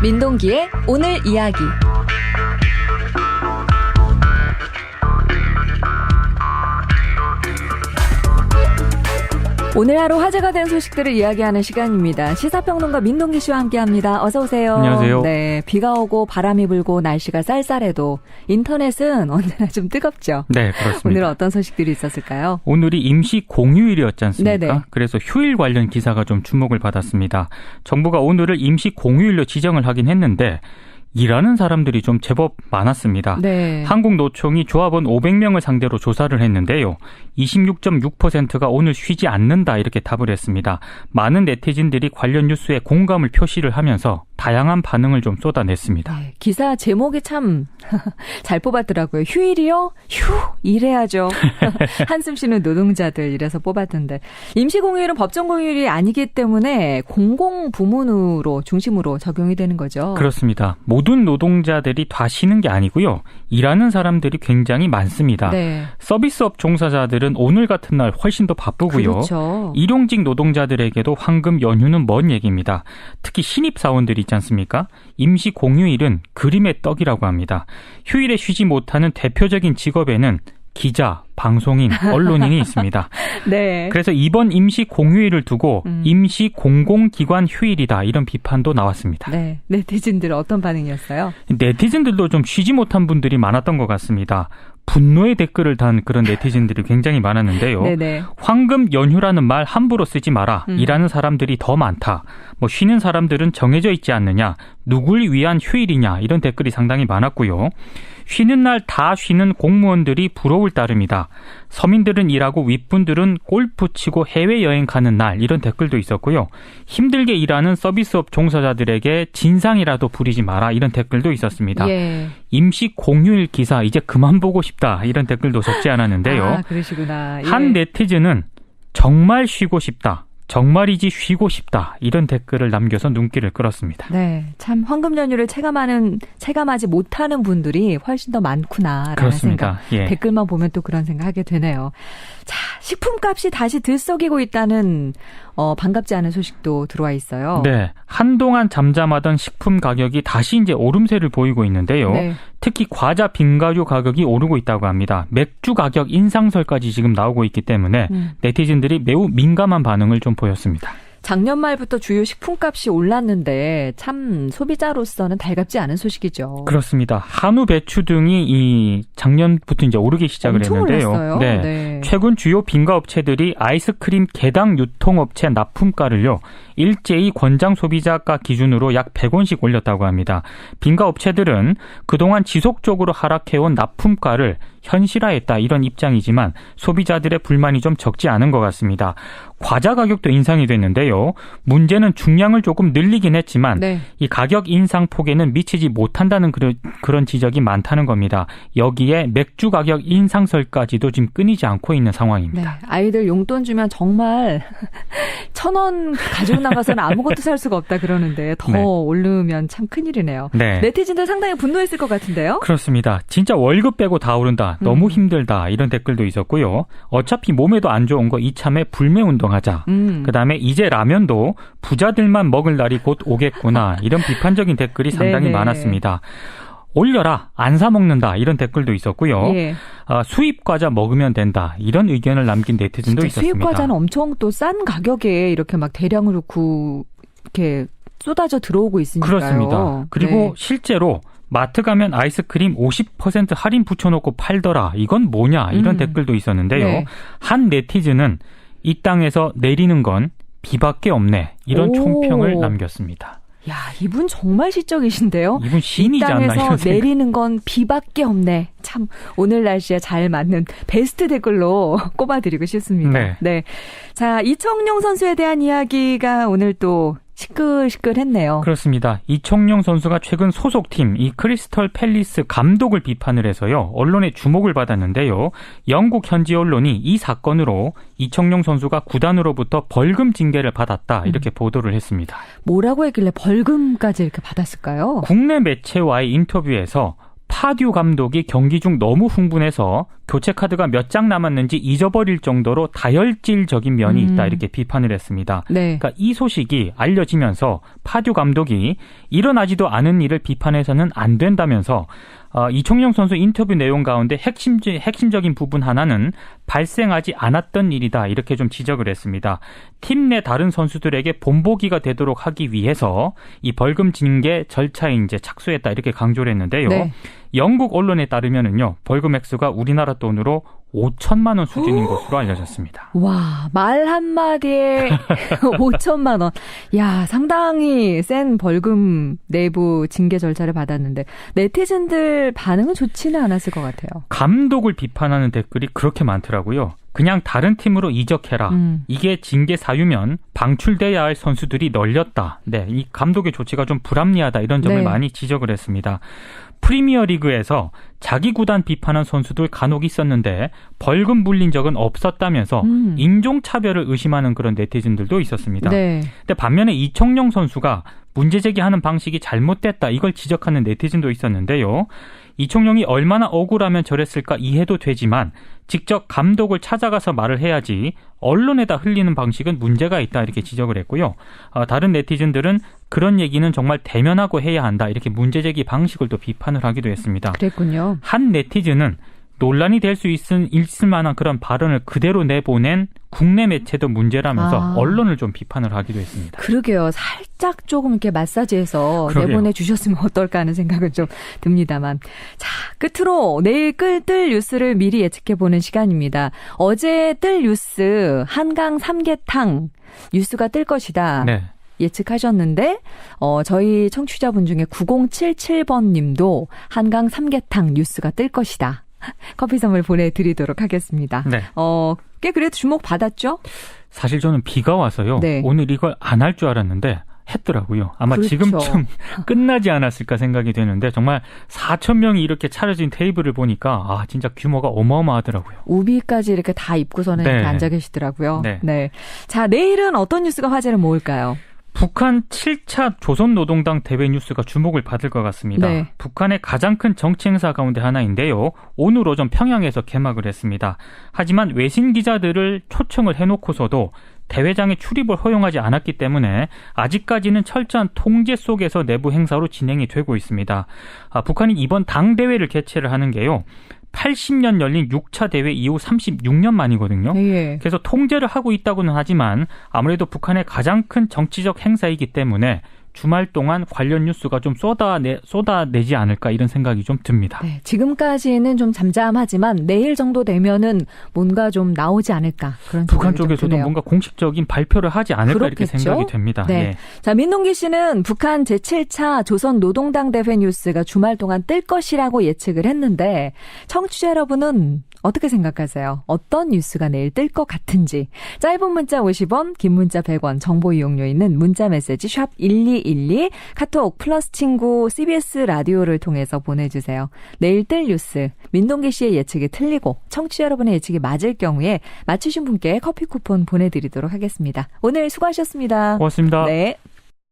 민동기의 오늘 이야기. 오늘 하루 화제가 된 소식들을 이야기하는 시간입니다. 시사평론가 민동기 씨와 함께합니다. 어서 오세요. 안녕하세요. 네, 비가 오고 바람이 불고 날씨가 쌀쌀해도 인터넷은 언제나 좀 뜨겁죠. 네, 그렇습니다. 오늘 어떤 소식들이 있었을까요? 오늘이 임시 공휴일이었지 않습니까? 네네. 그래서 휴일 관련 기사가 좀 주목을 받았습니다. 정부가 오늘을 임시 공휴일로 지정을 하긴 했는데 일하는 사람들이 좀 제법 많았습니다. 네. 한국노총이 조합원 500명을 상대로 조사를 했는데요. 26.6%가 오늘 쉬지 않는다 이렇게 답을 했습니다. 많은 네티즌들이 관련 뉴스에 공감을 표시를 하면서 다양한 반응을 좀 쏟아냈습니다. 네, 기사 제목이 참 잘 뽑았더라고요. 휴일이요? 휴, 일해야죠. 한숨 쉬는 노동자들 이래서 뽑았던데. 임시공휴일은 법정공휴일이 아니기 때문에 공공부문으로 중심으로 적용이 되는 거죠. 그렇습니다. 모든 노동자들이 다 쉬는 게 아니고요. 일하는 사람들이 굉장히 많습니다. 네. 서비스업 종사자들은 오늘 같은 날 훨씬 더 바쁘고요. 그렇죠. 일용직 노동자들에게도 황금 연휴는 먼 얘기입니다. 특히 신입사원들이 있지 않습니까? 임시 공휴일은 그림의 떡이라고 합니다. 휴일에 쉬지 못하는 대표적인 직업에는 기자, 방송인, 언론인이 있습니다. 네. 그래서 이번 임시 공휴일을 두고 임시 공공기관 휴일이다 이런 비판도 나왔습니다. 네. 네티즌들 어떤 반응이었어요? 네티즌들도 좀 쉬지 못한 분들이 많았던 것 같습니다. 분노의 댓글을 단 그런 네티즌들이 굉장히 많았는데요. 네네. 황금 연휴라는 말 함부로 쓰지 마라. 일하는 사람들이 더 많다. 쉬는 사람들은 정해져 있지 않느냐. 누굴 위한 휴일이냐. 이런 댓글이 상당히 많았고요. 쉬는 날 다 쉬는 공무원들이 부러울 따름이다. 서민들은 일하고 윗분들은 골프 치고 해외여행 가는 날 이런 댓글도 있었고요. 힘들게 일하는 서비스업 종사자들에게 진상이라도 부리지 마라 이런 댓글도 있었습니다. 예. 임시 공휴일 기사 이제 그만 보고 싶다 이런 댓글도 적지 않았는데요. 아, 그러시구나. 예. 한 네티즌은 정말 쉬고 싶다. 정말이지 쉬고 싶다. 이런 댓글을 남겨서 눈길을 끌었습니다. 네, 참 황금 연휴를 체감하지 못하는 분들이 훨씬 더 많구나라는 그렇습니다. 생각. 예. 댓글만 보면 또 그런 생각하게 되네요. 자, 식품값이 다시 들썩이고 있다는 반갑지 않은 소식도 들어와 있어요. 네, 한동안 잠잠하던 식품 가격이 다시 이제 오름세를 보이고 있는데요. 네. 특히 과자, 빙가류 가격이 오르고 있다고 합니다. 맥주 가격 인상설까지 지금 나오고 있기 때문에 네티즌들이 매우 민감한 반응을 좀 보였습니다. 작년 말부터 주요 식품값이 올랐는데 참 소비자로서는 달갑지 않은 소식이죠. 그렇습니다. 한우, 배추 등이 이 작년부터 이제 오르기 시작을 엄청 했는데요. 올랐어요. 네. 네. 최근 주요 빙가업체들이 아이스크림 개당 유통업체 납품가를요. 일제히 권장 소비자가 기준으로 약 100원씩 올렸다고 합니다. 빙가업체들은 그동안 지속적으로 하락해온 납품가를 현실화했다 이런 입장이지만 소비자들의 불만이 좀 적지 않은 것 같습니다. 과자 가격도 인상이 됐는데요. 문제는 중량을 조금 늘리긴 했지만 네. 이 가격 인상 폭에는 미치지 못한다는 그런 지적이 많다는 겁니다. 여기에 맥주 가격 인상설까지도 지금 끊이지 않고 있는 상황입니다. 네, 아이들 용돈 주면 정말 1,000원 가지고 나가서는 아무것도 살 수가 없다 그러는데 더 네. 오르면 참 큰일이네요. 네. 네티즌들 상당히 분노했을 것 같은데요. 그렇습니다. 진짜 월급 빼고 다 오른다. 너무 힘들다. 이런 댓글도 있었고요. 어차피 몸에도 안 좋은 거 이참에 불매 운동하자. 그다음에 이제 라면도 부자들만 먹을 날이 곧 오겠구나. 이런 비판적인 댓글이 상당히 네네. 많았습니다. 올려라. 안 사 먹는다. 이런 댓글도 있었고요. 예. 수입 과자 먹으면 된다. 이런 의견을 남긴 네티즌도 있었습니다. 수입 과자는 엄청 또 싼 가격에 이렇게 막 대량으로 이렇게 쏟아져 들어오고 있으니까요. 그렇습니다. 그리고 네. 실제로 마트 가면 아이스크림 50% 할인 붙여놓고 팔더라. 이건 뭐냐? 이런 댓글도 있었는데요. 네. 한 네티즌은 이 땅에서 내리는 건 비밖에 없네. 이런 오. 총평을 남겼습니다. 야, 이분 정말 시적이신데요. 이분 신이지 않나 이런 땅에서 생각. 내리는 건 비밖에 없네. 참 오늘 날씨에 잘 맞는 베스트 댓글로 꼽아드리고 싶습니다. 네. 자, 이청용 선수에 대한 이야기가 오늘 또 시끌시끌했네요. 그렇습니다. 이청용 선수가 최근 소속팀 이 크리스털 팰리스 감독을 비판을 해서요. 언론의 주목을 받았는데요. 영국 현지 언론이 이 사건으로 이청용 선수가 구단으로부터 벌금 징계를 받았다. 이렇게 보도를 했습니다. 뭐라고 했길래 벌금까지 이렇게 받았을까요? 국내 매체와의 인터뷰에서 파듀 감독이 경기 중 너무 흥분해서 교체 카드가 몇 장 남았는지 잊어버릴 정도로 다혈질적인 면이 있다 이렇게 비판을 했습니다. 네. 그러니까 이 소식이 알려지면서 파듀 감독이 일어나지도 않은 일을 비판해서는 안 된다면서 이청용 선수 인터뷰 내용 가운데 핵심적인 부분 하나는 발생하지 않았던 일이다 이렇게 좀 지적을 했습니다. 팀 내 다른 선수들에게 본보기가 되도록 하기 위해서 이 벌금 징계 절차에 이제 착수했다 이렇게 강조를 했는데요. 네. 영국 언론에 따르면은요 벌금 액수가 우리나라 돈으로 5천만 원 수준인 것으로 알려졌습니다. 와, 말 한마디에 5천만 원. 야, 상당히 센 벌금 내부 징계 절차를 받았는데 네티즌들 반응은 좋지는 않았을 것 같아요. 감독을 비판하는 댓글이 그렇게 많더라고요. 그냥 다른 팀으로 이적해라. 이게 징계 사유면 방출돼야 할 선수들이 널렸다. 네, 이 감독의 조치가 좀 불합리하다 이런 점을 네. 많이 지적을 했습니다. 프리미어리그에서 자기 구단 비판한 선수들 간혹 있었는데 벌금 물린 적은 없었다면서 인종차별을 의심하는 그런 네티즌들도 있었습니다. 네. 근데 반면에 이청용 선수가 문제 제기하는 방식이 잘못됐다 이걸 지적하는 네티즌도 있었는데요. 이청용이 얼마나 억울하면 저랬을까 이해도 되지만 직접 감독을 찾아가서 말을 해야지 언론에다 흘리는 방식은 문제가 있다 이렇게 지적을 했고요. 다른 네티즌들은 그런 얘기는 정말 대면하고 해야 한다 이렇게 문제 제기 방식을 또 비판을 하기도 했습니다. 그랬군요. 한 네티즌은 논란이 될 수 있을 만한 그런 발언을 그대로 내보낸 국내 매체도 문제라면서 언론을 좀 비판을 하기도 했습니다. 그러게요. 살짝 조금 이렇게 마사지해서 그러게요. 내보내주셨으면 어떨까 하는 생각은 좀 듭니다만. 자, 끝으로 내일 뜰 뉴스를 미리 예측해보는 시간입니다. 어제 뜰 뉴스 한강 삼계탕 뉴스가 뜰 것이다. 네. 예측하셨는데 저희 청취자분 중에 9077번 님도 한강 삼계탕 뉴스가 뜰 것이다. 커피 선물 보내드리도록 하겠습니다. 네. 꽤 그래도 주목 받았죠? 사실 저는 비가 와서요. 네. 오늘 이걸 안 할 줄 알았는데 했더라고요. 아마 그렇죠. 지금쯤 끝나지 않았을까 생각이 되는데 정말 4천 명이 이렇게 차려진 테이블을 보니까 진짜 규모가 어마어마하더라고요. 우비까지 이렇게 다 입고서는 네. 이렇게 앉아 계시더라고요. 네. 네. 자, 내일은 어떤 뉴스가 화제를 모을까요? 북한 7차 조선노동당 대회 뉴스가 주목을 받을 것 같습니다. 네. 북한의 가장 큰 정치 행사 가운데 하나인데요. 오늘 오전 평양에서 개막을 했습니다. 하지만 외신 기자들을 초청을 해놓고서도 대회장의 출입을 허용하지 않았기 때문에 아직까지는 철저한 통제 속에서 내부 행사로 진행이 되고 있습니다. 북한이 이번 당대회를 개최를 하는 게요. 80년 열린 6차 대회 이후 36년 만이거든요. 예. 그래서 통제를 하고 있다고는 하지만 아무래도 북한의 가장 큰 정치적 행사이기 때문에 주말 동안 관련 뉴스가 좀 쏟아내지 않을까 이런 생각이 좀 듭니다. 네, 지금까지는 좀 잠잠하지만 내일 정도 되면은 뭔가 좀 나오지 않을까 그런 북한 생각이 좀 쪽에서도 드네요. 뭔가 공식적인 발표를 하지 않을까 그렇겠죠? 이렇게 생각이 됩니다. 네. 예. 자, 민동기 씨는 북한 제7차 조선노동당 대회 뉴스가 주말 동안 뜰 것이라고 예측을 했는데 청취자 여러분은 어떻게 생각하세요? 어떤 뉴스가 내일 뜰 것 같은지. 짧은 문자 50원, 긴 문자 100원, 정보 이용료 있는 문자 메시지 샵 1212, 카톡 플러스 친구 CBS 라디오를 통해서 보내주세요. 내일 뜰 뉴스, 민동기 씨의 예측이 틀리고 청취자 여러분의 예측이 맞을 경우에 맞추신 분께 커피 쿠폰 보내드리도록 하겠습니다. 오늘 수고하셨습니다. 고맙습니다. 네.